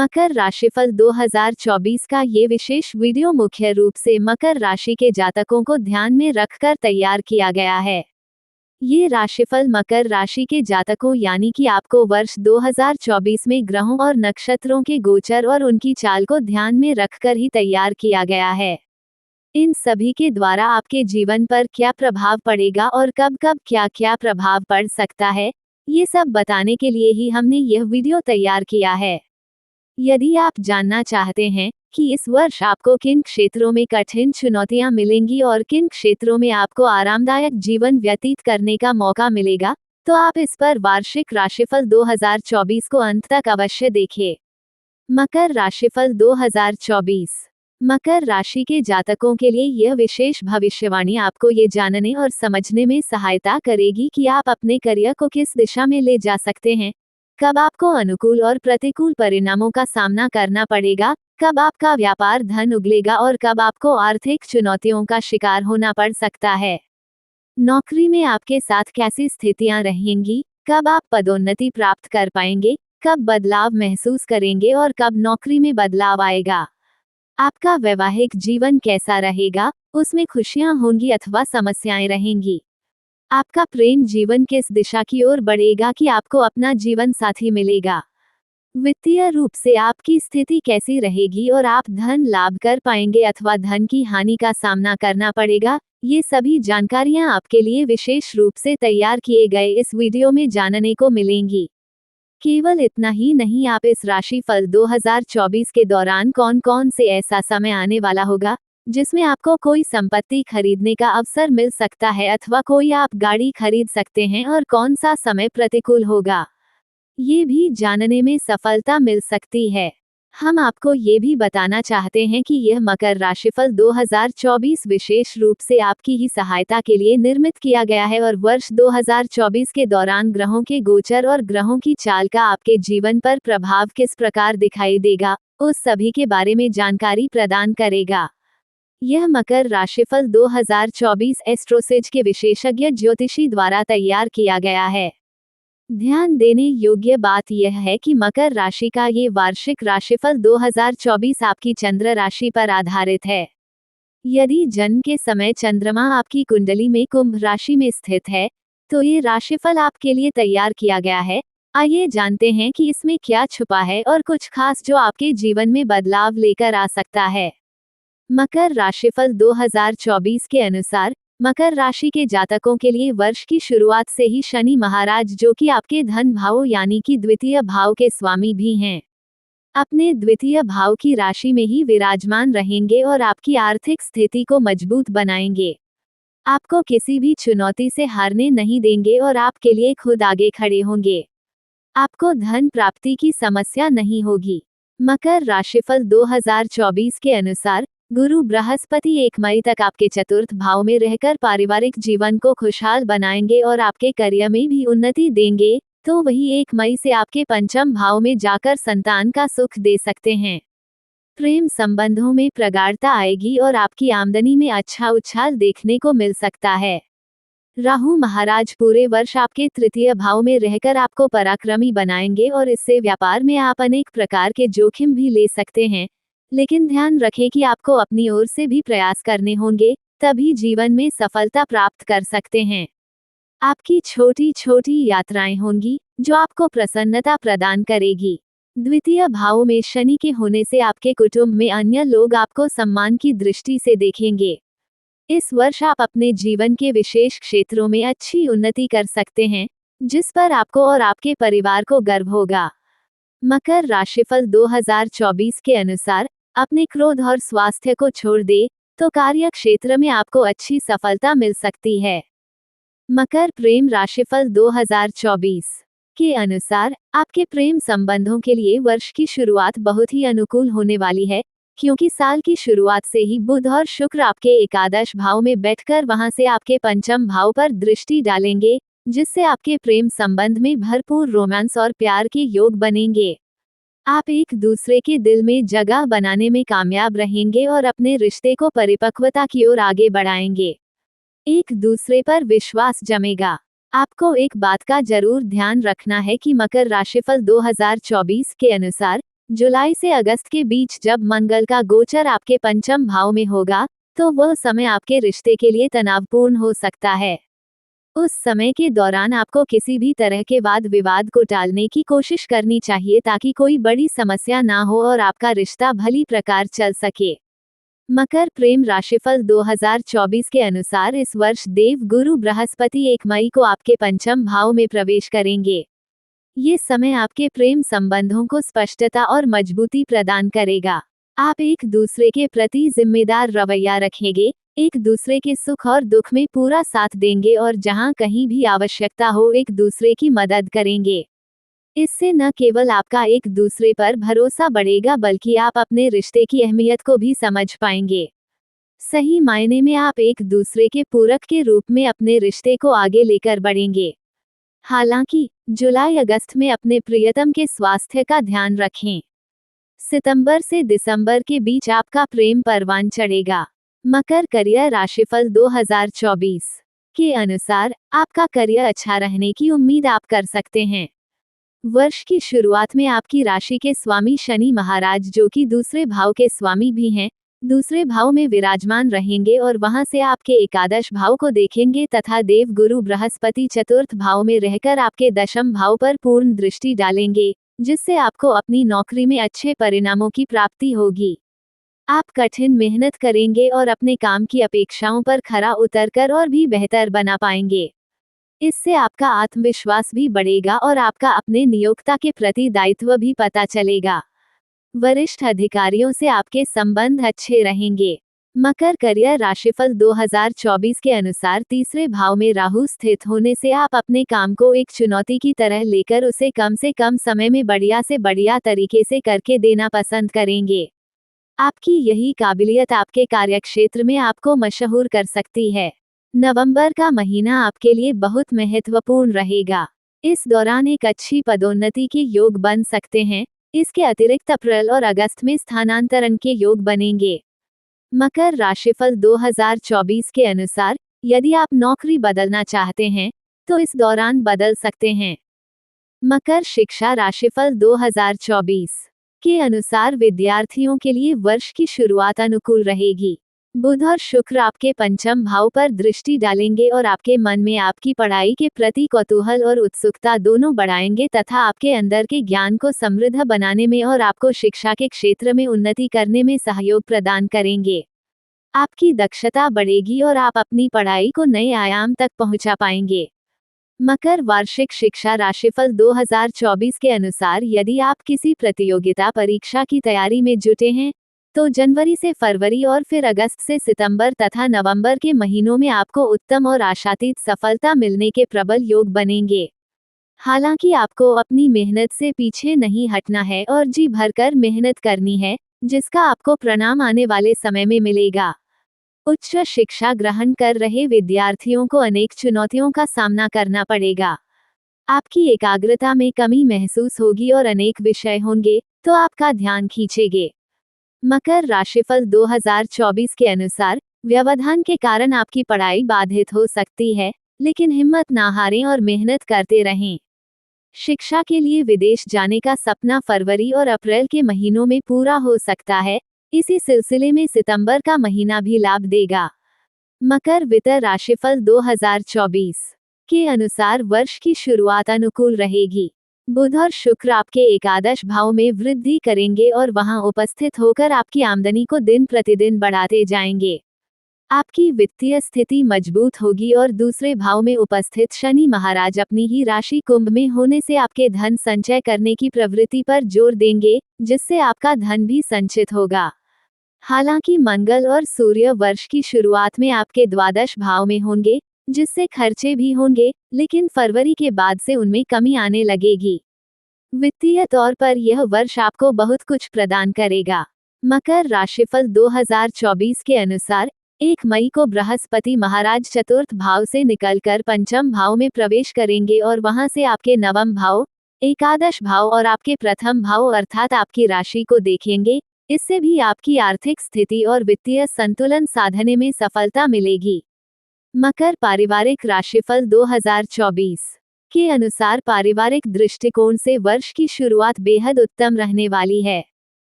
मकर राशिफल 2024 का ये विशेष वीडियो मुख्य रूप से मकर राशि के जातकों को ध्यान में रखकर तैयार किया गया है। ये राशिफल मकर राशि के जातकों यानी कि आपको वर्ष 2024 में ग्रहों और नक्षत्रों के गोचर और उनकी चाल को ध्यान में रखकर ही तैयार किया गया है। इन सभी के द्वारा आपके जीवन पर क्या प्रभाव पड़ेगा और कब कब क्या क्या प्रभाव पड़ सकता है, ये सब बताने के लिए ही हमने यह वीडियो तैयार किया है। यदि आप जानना चाहते हैं कि इस वर्ष आपको किन क्षेत्रों में कठिन चुनौतियां मिलेंगी और किन क्षेत्रों में आपको आरामदायक जीवन व्यतीत करने का मौका मिलेगा, तो आप इस पर वार्षिक राशिफल 2024 को अंत तक अवश्य देखें। मकर राशिफल 2024। मकर राशि के जातकों के लिए यह विशेष भविष्यवाणी आपको ये जानने और समझने में सहायता करेगी कि आप अपने करियर को किस दिशा में ले जा सकते हैं, कब आपको अनुकूल और प्रतिकूल परिणामों का सामना करना पड़ेगा, कब आपका व्यापार धन उगलेगा और कब आपको आर्थिक चुनौतियों का शिकार होना पड़ सकता है। नौकरी में आपके साथ कैसी स्थितियां रहेंगी, कब आप पदोन्नति प्राप्त कर पाएंगे, कब बदलाव महसूस करेंगे और कब नौकरी में बदलाव आएगा। आपका वैवाहिक जीवन कैसा रहेगा, उसमें खुशियां होंगी अथवा समस्याएं रहेंगी। आपका प्रेम जीवन किस दिशा की ओर बढ़ेगा कि आपको अपना जीवन साथी मिलेगा। वित्तीय रूप से आपकी स्थिति कैसी रहेगी और आप धन लाभ कर पाएंगे अथवा धन की हानि का सामना करना पड़ेगा। ये सभी जानकारियां आपके लिए विशेष रूप से तैयार किए गए इस वीडियो में जानने को मिलेंगी। केवल इतना ही नहीं, आप इस राशिफल 2024 के दौरान कौन कौन से ऐसा समय आने वाला होगा जिसमें आपको कोई संपत्ति खरीदने का अवसर मिल सकता है अथवा कोई आप गाड़ी खरीद सकते हैं और कौन सा समय प्रतिकूल होगा, ये भी जानने में सफलता मिल सकती है। हम आपको ये भी बताना चाहते हैं कि यह मकर राशिफल 2024 विशेष रूप से आपकी ही सहायता के लिए निर्मित किया गया है और वर्ष 2024 के दौरान ग्रहों के गोचर और ग्रहों की चाल का आपके जीवन पर प्रभाव किस प्रकार दिखाई देगा, उस सभी के बारे में जानकारी प्रदान करेगा। यह मकर राशिफल 2024 एस्ट्रोसेज के विशेषज्ञ ज्योतिषी द्वारा तैयार किया गया है। ध्यान देने योग्य बात यह है कि मकर राशि का ये वार्षिक राशिफल 2024 आपकी चंद्र राशि पर आधारित है। यदि जन्म के समय चंद्रमा आपकी कुंडली में कुंभ राशि में स्थित है, तो ये राशिफल आपके लिए तैयार किया गया है। आइए जानते हैं कि इसमें क्या छुपा है और कुछ खास जो आपके जीवन में बदलाव लेकर आ सकता है। मकर राशिफल 2024 के अनुसार मकर राशि के जातकों के लिए वर्ष की शुरुआत से ही शनि महाराज, जो कि आपके धन भाव यानी कि द्वितीय भाव के स्वामी भी हैं, अपने द्वितीय भाव की राशि में ही विराजमान रहेंगे और आपकी आर्थिक स्थिति को मजबूत बनाएंगे। आपको किसी भी चुनौती से हारने नहीं देंगे और आपके लिए खुद आगे खड़े होंगे। आपको धन प्राप्ति की समस्या नहीं होगी। मकर राशिफल 2024 के अनुसार गुरु बृहस्पति 1 मई तक आपके चतुर्थ भाव में रहकर पारिवारिक जीवन को खुशहाल बनाएंगे और आपके करियर में भी उन्नति देंगे, तो वही 1 मई से आपके पंचम भाव में जाकर संतान का सुख दे सकते हैं। प्रेम संबंधों में प्रगाढ़ता आएगी और आपकी आमदनी में अच्छा उछाल देखने को मिल सकता है। राहु महाराज पूरे वर्ष आपके तृतीय भाव में रहकर आपको पराक्रमी बनाएंगे और इससे व्यापार में आप अनेक प्रकार के जोखिम भी ले सकते हैं, लेकिन ध्यान रखें कि आपको अपनी ओर से भी प्रयास करने होंगे, तभी जीवन में सफलता प्राप्त कर सकते हैं। आपकी छोटी छोटी यात्राएं होंगी जो आपको प्रसन्नता प्रदान करेगी। द्वितीय भाव में शनि के होने से आपके कुटुंब में अन्य लोग आपको सम्मान की दृष्टि से देखेंगे। इस वर्ष आप अपने जीवन के विशेष क्षेत्रों में अच्छी उन्नति कर सकते हैं, जिस पर आपको और आपके परिवार को गर्व होगा। मकर राशिफल 2024 के अनुसार अपने क्रोध और स्वास्थ्य को छोड़ दे तो कार्य क्षेत्र में आपको अच्छी सफलता मिल सकती है। मकर प्रेम राशिफल 2024 के अनुसार आपके प्रेम संबंधों के लिए वर्ष की शुरुआत बहुत ही अनुकूल होने वाली है, क्योंकि साल की शुरुआत से ही बुध और शुक्र आपके एकादश भाव में बैठकर वहां से आपके पंचम भाव पर दृष्टि डालेंगे, जिससे आपके प्रेम संबंध में भरपूर रोमांस और प्यार के योग बनेंगे। आप एक दूसरे के दिल में जगह बनाने में कामयाब रहेंगे और अपने रिश्ते को परिपक्वता की ओर आगे बढ़ाएंगे। एक दूसरे पर विश्वास जमेगा। आपको एक बात का जरूर ध्यान रखना है कि मकर राशिफल 2024 के अनुसार जुलाई से अगस्त के बीच जब मंगल का गोचर आपके पंचम भाव में होगा, तो वह समय आपके रिश्ते के लिए तनावपूर्ण हो सकता है। उस समय के दौरान आपको किसी भी तरह के वाद विवाद को टालने की कोशिश करनी चाहिए ताकि कोई बड़ी समस्या ना हो और आपका रिश्ता भली प्रकार चल सके। मकर प्रेम राशिफल 2024 के अनुसार इस वर्ष देव गुरु बृहस्पति 1 मई को आपके पंचम भाव में प्रवेश करेंगे। ये समय आपके प्रेम संबंधों को स्पष्टता और मजबूती प्रदान करेगा। आप एक दूसरे के प्रति जिम्मेदार रवैया रखेंगे, एक दूसरे के सुख और दुख में पूरा साथ देंगे और जहां कहीं भी आवश्यकता हो एक दूसरे की मदद करेंगे। इससे न केवल आपका एक दूसरे पर भरोसा बढ़ेगा बल्कि आप अपने रिश्ते की अहमियत को भी समझ पाएंगे। सही मायने में आप एक दूसरे के पूरक के रूप में अपने रिश्ते को आगे लेकर बढ़ेंगे। हालांकि जुलाई अगस्त में अपने प्रियतम के स्वास्थ्य का ध्यान रखें। सितंबर से दिसंबर के बीच आपका प्रेम परवान चढ़ेगा। मकर करियर राशिफल 2024 के अनुसार आपका करियर अच्छा रहने की उम्मीद आप कर सकते हैं। वर्ष की शुरुआत में आपकी राशि के स्वामी शनि महाराज, जो कि दूसरे भाव के स्वामी भी हैं, दूसरे भाव में विराजमान रहेंगे और वहां से आपके एकादश भाव को देखेंगे तथा देव गुरु बृहस्पति चतुर्थ भाव में रहकर आपके दशम भाव पर पूर्ण दृष्टि डालेंगे, जिससे आपको अपनी नौकरी में अच्छे परिणामों की प्राप्ति होगी। आप कठिन मेहनत करेंगे और अपने काम की अपेक्षाओं पर खरा उतरकर और भी बेहतर बना पाएंगे। इससे आपका आत्मविश्वास भी बढ़ेगा और आपका अपने नियोक्ता के प्रति दायित्व भी पता चलेगा। वरिष्ठ अधिकारियों से आपके संबंध अच्छे रहेंगे। मकर करियर राशिफल 2024 के अनुसार तीसरे भाव में राहु स्थित होने से आप अपने काम को एक चुनौती की तरह लेकर उसे कम से कम समय में बढ़िया से बढ़िया तरीके से करके देना पसंद करेंगे। आपकी यही काबिलियत आपके कार्यक्षेत्र में आपको मशहूर कर सकती है। नवंबर का महीना आपके लिए बहुत महत्वपूर्ण रहेगा। इस दौरान एक अच्छी पदोन्नति के योग बन सकते हैं। इसके अतिरिक्त अप्रैल और अगस्त में स्थानांतरण के योग बनेंगे। मकर राशिफल 2024 के अनुसार यदि आप नौकरी बदलना चाहते हैं तो इस दौरान बदल सकते हैं। मकर शिक्षा राशिफल 2024 के अनुसार विद्यार्थियों के लिए वर्ष की शुरुआत अनुकूल रहेगी। बुध और शुक्र आपके पंचम भाव पर दृष्टि डालेंगे और आपके मन में आपकी पढ़ाई के प्रति कौतूहल और उत्सुकता दोनों बढ़ाएंगे तथा आपके अंदर के ज्ञान को समृद्ध बनाने में और आपको शिक्षा के क्षेत्र में उन्नति करने में सहयोग प्रदान करेंगे। आपकी दक्षता बढ़ेगी और आप अपनी पढ़ाई को नए आयाम तक पहुंचा पाएंगे। मकर वार्षिक शिक्षा राशिफल 2024 के अनुसार यदि आप किसी प्रतियोगिता परीक्षा की तैयारी में जुटे हैं तो जनवरी से फरवरी और फिर अगस्त से सितंबर तथा नवंबर के महीनों में आपको उत्तम और आशातीत सफलता मिलने के प्रबल योग बनेंगे। हालांकि आपको अपनी मेहनत से पीछे नहीं हटना है और जी भरकर मेहनत करनी है, जिसका आपको परिणाम आने वाले समय में मिलेगा। उच्च शिक्षा ग्रहण कर रहे विद्यार्थियों को अनेक चुनौतियों का सामना करना पड़ेगा। आपकी एकाग्रता में कमी महसूस होगी और अनेक विषय होंगे तो आपका ध्यान खींचेंगे। मकर राशिफल 2024 के अनुसार व्यवधान के कारण आपकी पढ़ाई बाधित हो सकती है, लेकिन हिम्मत ना हारें और मेहनत करते रहें। शिक्षा के लिए विदेश जाने का सपना फरवरी और अप्रैल के महीनों में पूरा हो सकता है। इसी सिलसिले में सितंबर का महीना भी लाभ देगा। मकर वित्त राशिफल 2024 के अनुसार वर्ष की शुरुआत अनुकूल रहेगी। बुध और शुक्र आपके एकादश भाव में वृद्धि करेंगे और वहां उपस्थित होकर आपकी आमदनी को दिन प्रतिदिन बढ़ाते जाएंगे। आपकी वित्तीय स्थिति मजबूत होगी और दूसरे भाव में उपस्थित शनि महाराज अपनी ही राशि कुंभ में होने से आपके धन संचय करने की प्रवृत्ति पर जोर देंगे, जिससे आपका धन भी संचित होगा। हालांकि मंगल और सूर्य वर्ष की शुरुआत में आपके द्वादश भाव में होंगे, जिससे खर्चे भी होंगे, लेकिन फरवरी के बाद से उनमें कमी आने लगेगी। वित्तीय तौर पर यह वर्ष आपको बहुत कुछ प्रदान करेगा। मकर राशिफल 2024 के अनुसार 1 मई को बृहस्पति महाराज चतुर्थ भाव से निकलकर पंचम भाव में प्रवेश करेंगे और वहां से आपके नवम भाव, एकादश भाव और आपके प्रथम भाव अर्थात आपकी राशि को देखेंगे। इससे भी आपकी आर्थिक स्थिति और वित्तीय संतुलन साधने में सफलता मिलेगी। मकर पारिवारिक राशिफल 2024 के अनुसार पारिवारिक दृष्टिकोण से वर्ष की शुरुआत बेहद उत्तम रहने वाली है।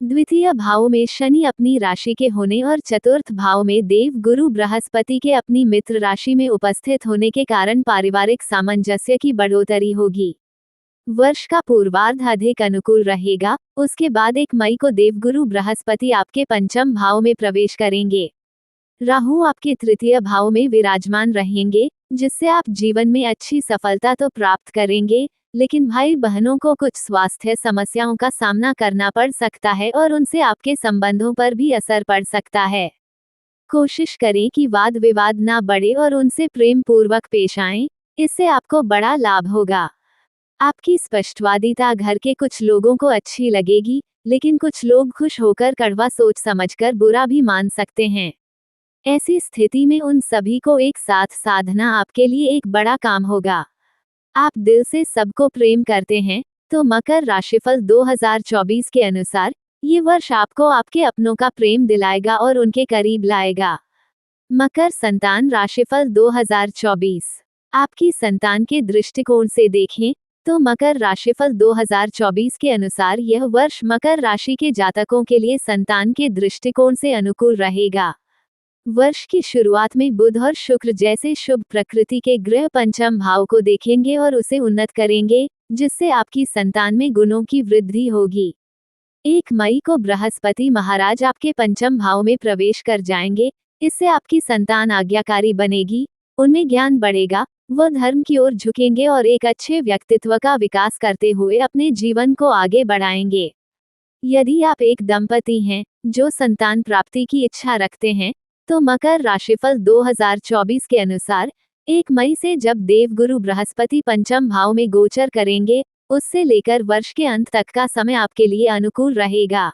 द्वितीय भाव में शनि अपनी राशि के होने और चतुर्थ भाव में देव गुरु बृहस्पति के अपनी मित्र राशि में उपस्थित होने के कारण पारिवारिक सामंजस्य की बढ़ोतरी होगी। वर्ष का पूर्वार्ध अधिक अनुकूल रहेगा। उसके बाद 1 मई को देवगुरु बृहस्पति आपके पंचम भाव में प्रवेश करेंगे। राहु आपके तृतीय भाव में विराजमान रहेंगे, जिससे आप जीवन में अच्छी सफलता तो प्राप्त करेंगे, लेकिन भाई बहनों को कुछ स्वास्थ्य समस्याओं का सामना करना पड़ सकता है और उनसे आपके संबंधों पर भी असर पड़ सकता है। कोशिश करें कि वाद विवाद ना बढ़े और उनसे प्रेम पूर्वक पेश आएं, इससे आपको बड़ा लाभ होगा। आपकी स्पष्टवादिता घर के कुछ लोगों को अच्छी लगेगी, लेकिन कुछ लोग खुश होकर कड़वा सोच समझकर बुरा भी मान सकते हैं। ऐसी स्थिति में उन सभी को एक साथ साधना आपके लिए एक बड़ा काम होगा। आप दिल से सबको प्रेम करते हैं, तो मकर राशिफल 2024 के अनुसार ये वर्ष आपको आपके अपनों का प्रेम दिलाएगा और उनके करीब लाएगा। मकर संतान राशिफल 2024। आपकी संतान के दृष्टिकोण से देखें तो मकर राशिफल 2024 के अनुसार यह वर्ष मकर राशि के जातकों के लिए संतान के दृष्टिकोण से अनुकूल रहेगा। वर्ष की शुरुआत में बुध और शुक्र जैसे शुभ प्रकृति के ग्रह पंचम भाव को देखेंगे और उसे उन्नत करेंगे, जिससे आपकी संतान में गुणों की वृद्धि होगी। 1 मई को बृहस्पति महाराज आपके पंचम भाव में प्रवेश कर जाएंगे। इससे आपकी संतान आज्ञाकारी बनेगी, उनमें ज्ञान बढ़ेगा, वह धर्म की ओर झुकेंगे और एक अच्छे व्यक्तित्व का विकास करते हुए अपने जीवन को आगे बढ़ाएंगे। यदि आप एक दंपति हैं जो संतान प्राप्ति की इच्छा रखते हैं, तो मकर राशिफल 2024 के अनुसार 1 मई से जब देवगुरु बृहस्पति पंचम भाव में गोचर करेंगे, उससे लेकर वर्ष के अंत तक का समय आपके लिए अनुकूल रहेगा।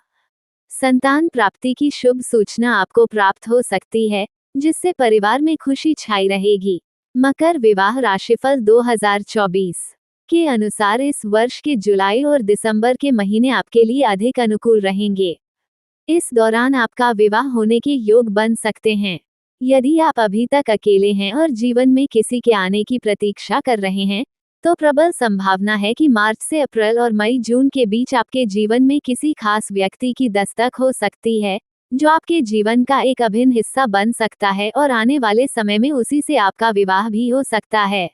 संतान प्राप्ति की शुभ सूचना आपको प्राप्त हो सकती है, जिससे परिवार में खुशी छाई रहेगी। मकर विवाह राशिफल 2024 के अनुसार इस वर्ष के जुलाई और दिसंबर के महीने आपके लिए अधिक अनुकूल रहेंगे। इस दौरान आपका विवाह होने के योग बन सकते हैं। यदि आप अभी तक अकेले हैं और जीवन में किसी के आने की प्रतीक्षा कर रहे हैं, तो प्रबल संभावना है कि मार्च से अप्रैल और मई जून के बीच आपके जीवन में किसी खास व्यक्ति की दस्तक हो सकती है, जो आपके जीवन का एक अभिन्न हिस्सा बन सकता है और आने वाले समय में उसी से आपका विवाह भी हो सकता है।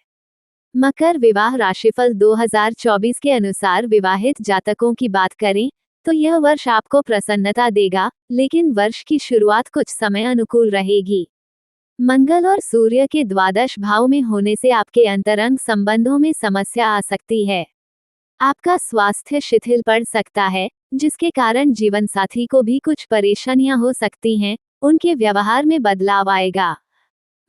मकर विवाह राशिफल 2024 के अनुसार विवाहित जातकों की बात करें तो यह वर्ष आपको प्रसन्नता देगा, लेकिन वर्ष की शुरुआत कुछ समय अनुकूल रहेगी। मंगल और सूर्य के द्वादश भाव में होने से आपके अंतरंग संबंधों में समस्या आ सकती है। आपका स्वास्थ्य शिथिल पड़ सकता है, जिसके कारण जीवन साथी को भी कुछ परेशानियां हो सकती हैं, उनके व्यवहार में बदलाव आएगा।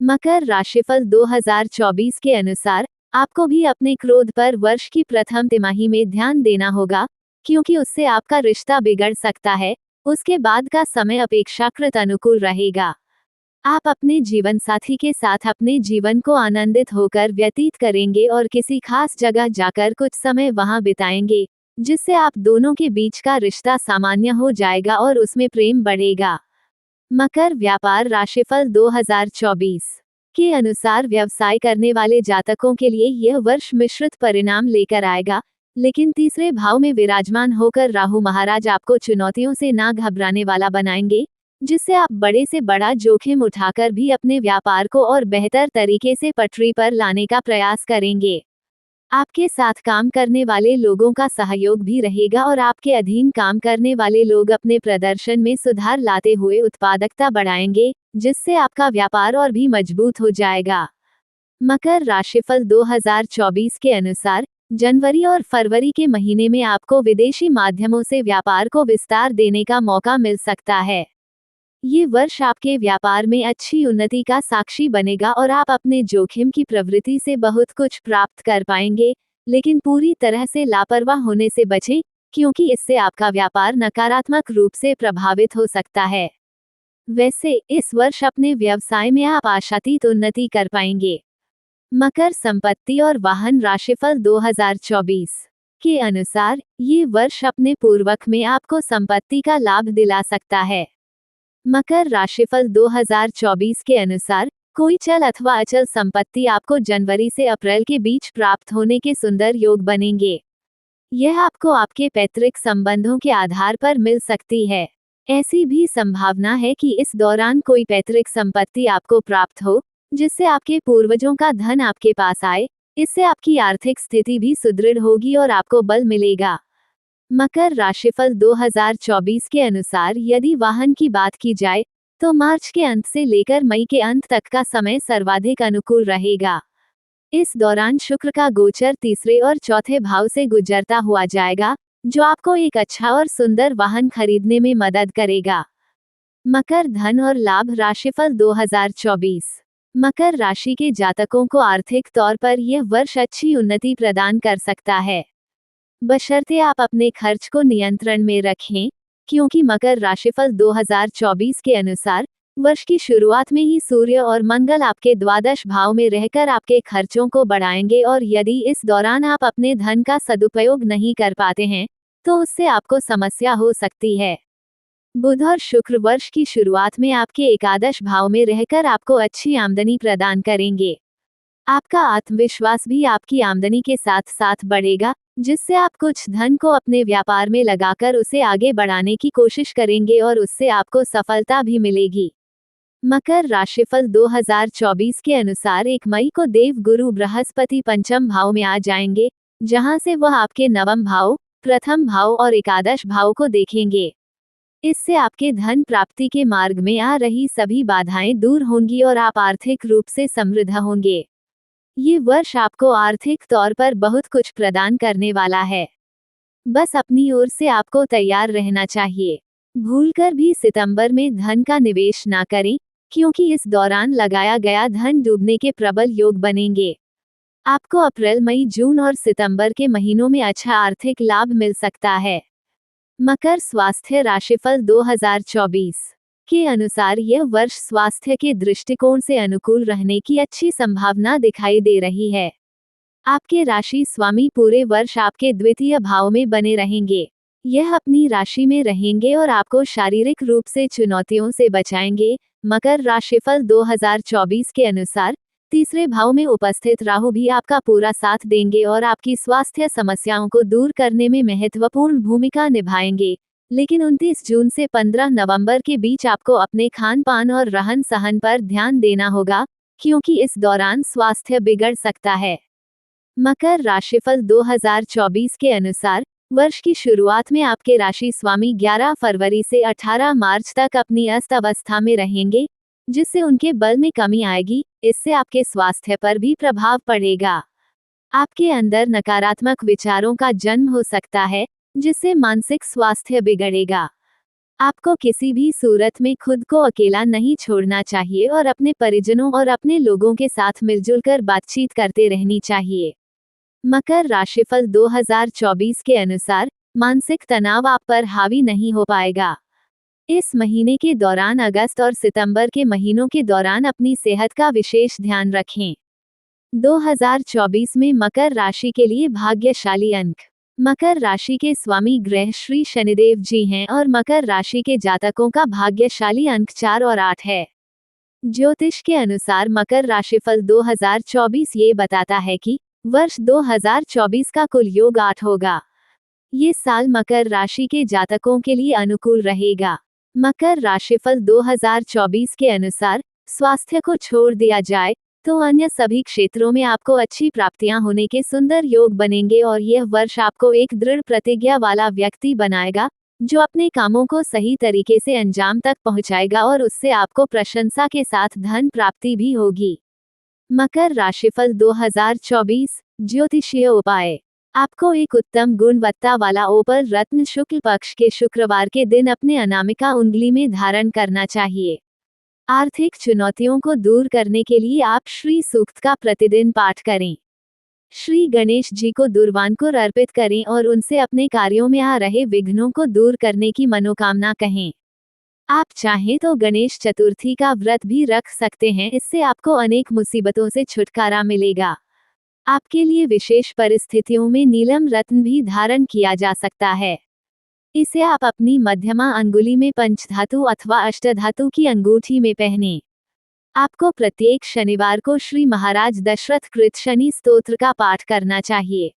मकर राशिफल 2024 के अनुसार आपको भी अपने क्रोध पर वर्ष की प्रथम तिमाही में ध्यान देना होगा, क्योंकि उससे आपका रिश्ता बिगड़ सकता है। उसके बाद का समय अपेक्षाकृत अनुकूल रहेगा। आप अपने जीवन साथी के साथ अपने जीवन को आनंदित होकर व्यतीत करेंगे और किसी खास जगह जाकर कुछ समय वहां बिताएंगे, जिससे आप दोनों के बीच का रिश्ता सामान्य हो जाएगा और उसमें प्रेम बढ़ेगा। मकर व्यापार राशिफल 2024 के अनुसार व्यवसाय करने वाले जातकों के लिए यह वर्ष मिश्रित परिणाम लेकर आएगा, लेकिन तीसरे भाव में विराजमान होकर राहु महाराज आपको चुनौतियों से ना घबराने वाला बनाएंगे, जिससे आप बड़े से बड़ा जोखिम उठाकर भी अपने व्यापार को और बेहतर तरीके से पटरी पर लाने का प्रयास करेंगे। आपके साथ काम करने वाले लोगों का सहयोग भी रहेगा और आपके अधीन काम करने वाले लोग अपने प्रदर्शन में सुधार लाते हुए उत्पादकता बढ़ाएंगे, जिससे आपका व्यापार और भी मजबूत हो जाएगा। मकर राशिफल 2024 के अनुसार जनवरी और फरवरी के महीने में आपको विदेशी माध्यमों से व्यापार को विस्तार देने का मौका मिल सकता है। ये वर्ष आपके व्यापार में अच्छी उन्नति का साक्षी बनेगा और आप अपने जोखिम की प्रवृत्ति से बहुत कुछ प्राप्त कर पाएंगे, लेकिन पूरी तरह से लापरवाह होने से बचें, क्योंकि इससे आपका व्यापार नकारात्मक रूप से प्रभावित हो सकता है। वैसे इस वर्ष अपने व्यवसाय में आप आशातीत उन्नति कर पाएंगे। मकर संपत्ति और वाहन राशिफल 2024 के अनुसार ये वर्ष अपने पूर्वक में आपको संपत्ति का लाभ दिला सकता है। मकर राशिफल 2024 के अनुसार कोई चल अथवा अचल संपत्ति आपको जनवरी से अप्रैल के बीच प्राप्त होने के सुंदर योग बनेंगे। यह आपको आपके पैतृक संबंधों के आधार पर मिल सकती है। ऐसी भी संभावना है कि इस दौरान कोई पैतृक संपत्ति आपको प्राप्त हो, जिससे आपके पूर्वजों का धन आपके पास आए। इससे आपकी आर्थिक स्थिति भी सुदृढ़ होगी और आपको बल मिलेगा। मकर राशिफल 2024 के अनुसार यदि वाहन की बात की जाए तो मार्च के अंत से लेकर मई के अंत तक का समय सर्वाधिक अनुकूल रहेगा। इस दौरान शुक्र का गोचर तीसरे और चौथे भाव से गुजरता हुआ जाएगा, जो आपको एक अच्छा और सुंदर वाहन खरीदने में मदद करेगा। मकर धन और लाभ राशिफल 2024। मकर राशि के जातकों को आर्थिक तौर पर यह वर्ष अच्छी उन्नति प्रदान कर सकता है, बशर्ते आप अपने खर्च को नियंत्रण में रखें, क्योंकि मकर राशिफल 2024 के अनुसार वर्ष की शुरुआत में ही सूर्य और मंगल आपके द्वादश भाव में रहकर आपके खर्चों को बढ़ाएंगे और यदि इस दौरान आप अपने धन का सदुपयोग नहीं कर पाते हैं तो उससे आपको समस्या हो सकती है। बुध और शुक्र वर्ष की शुरुआत में आपके एकादश भाव में रहकर आपको अच्छी आमदनी प्रदान करेंगे। आपका आत्मविश्वास भी आपकी आमदनी के साथ साथ बढ़ेगा, जिससे आप कुछ धन को अपने व्यापार में लगाकर उसे आगे बढ़ाने की कोशिश करेंगे और उससे आपको सफलता भी मिलेगी। मकर राशिफल 2024 के अनुसार 1 मई को देव गुरु बृहस्पति पंचम भाव में आ जाएंगे, जहां से वह आपके नवम भाव, प्रथम भाव और एकादश भाव को देखेंगे। इससे आपके धन प्राप्ति के मार्ग में आ रही सभी बाधाएं दूर होंगी और आप आर्थिक रूप से समृद्ध होंगे। ये वर्ष आपको आर्थिक तौर पर बहुत कुछ प्रदान करने वाला है। बस अपनी ओर से आपको तैयार रहना चाहिए। भूलकर भी सितंबर में धन का निवेश ना करें, क्योंकि इस दौरान लगाया गया धन डूबने के प्रबल योग बनेंगे। आपको अप्रैल, मई, जून और सितंबर के महीनों में अच्छा आर्थिक लाभ मिल सकता है। मकर स्वास्थ्य राशिफल 2024 के अनुसार यह वर्ष स्वास्थ्य के दृष्टिकोण से अनुकूल रहने की अच्छी संभावना दिखाई दे रही है। आपके राशि स्वामी पूरे वर्ष आपके द्वितीय भाव में बने रहेंगे। यह अपनी राशि में रहेंगे और आपको शारीरिक रूप से चुनौतियों से बचाएंगे। मकर राशिफल 2024 के अनुसार तीसरे भाव में उपस्थित राहु भी आपका पूरा साथ देंगे और आपकी स्वास्थ्य समस्याओं को दूर करने में महत्वपूर्ण भूमिका निभाएंगे। लेकिन 29 जून से 15 नवंबर के बीच आपको अपने खान पान और रहन सहन पर ध्यान देना होगा, क्योंकि इस दौरान स्वास्थ्य बिगड़ सकता है। मकर राशिफल 2024 के अनुसार वर्ष की शुरुआत में आपके राशि स्वामी 11 फरवरी से 18 मार्च तक अपनी अस्त अवस्था में रहेंगे, जिससे उनके बल में कमी आएगी। इससे आपके स्वास्थ्य पर भी प्रभाव पड़ेगा। आपके अंदर नकारात्मक विचारों का जन्म हो सकता है, जिससे मानसिक स्वास्थ्य बिगड़ेगा। आपको किसी भी सूरत में खुद को अकेला नहीं छोड़ना चाहिए और अपने परिजनों और अपने लोगों के साथ मिलजुल कर बातचीत करते रहनी चाहिए। मकर राशिफल 2024 के अनुसार मानसिक तनाव आप पर हावी नहीं हो पाएगा। इस महीने के दौरान अगस्त और सितंबर के महीनों के दौरान अपनी सेहत का विशेष ध्यान रखें। 2024 में मकर राशि के लिए भाग्यशाली अंक। मकर राशि के स्वामी ग्रह श्री शनिदेव जी हैं और मकर राशि के जातकों का भाग्यशाली अंक 4 और 8 है। ज्योतिष के अनुसार मकर राशिफल 2024 ये बताता है कि वर्ष 2024 का कुल योग 8 होगा। ये साल मकर राशि के जातकों के लिए अनुकूल रहेगा। मकर राशिफल 2024 के अनुसार स्वास्थ्य को छोड़ दिया जाए तो अन्य सभी क्षेत्रों में आपको अच्छी प्राप्तियां होने के सुंदर योग बनेंगे और यह वर्ष आपको एक दृढ़ प्रतिज्ञा वाला व्यक्ति बनाएगा, जो अपने कामों को सही तरीके से अंजाम तक पहुंचाएगा और उससे आपको प्रशंसा के साथ धन प्राप्ति भी होगी। मकर राशिफल 2024 ज्योतिषीय उपाय। आपको एक उत्तम गुणवत्ता वाला ओपल रत्न शुक्ल पक्ष के शुक्रवार के दिन अपने अनामिका उंगली में धारण करना चाहिए। आर्थिक चुनौतियों को दूर करने के लिए आप श्री सूक्त का प्रतिदिन पाठ करें। श्री गणेश जी को दुर्वांकुर अर्पित करें और उनसे अपने कार्यों में आ रहे विघ्नों को दूर करने की मनोकामना कहें। आप चाहें तो गणेश चतुर्थी का व्रत भी रख सकते हैं, इससे आपको अनेक मुसीबतों से छुटकारा मिलेगा। आपके लिए विशेष परिस्थितियों में नीलम रत्न भी धारण किया जा सकता है। इसे आप अपनी मध्यमा अंगुली में पंचधातु अथवा अष्टधातु की अंगूठी में पहनें। आपको प्रत्येक शनिवार को श्री महाराज दशरथ कृत शनि स्तोत्र का पाठ करना चाहिए।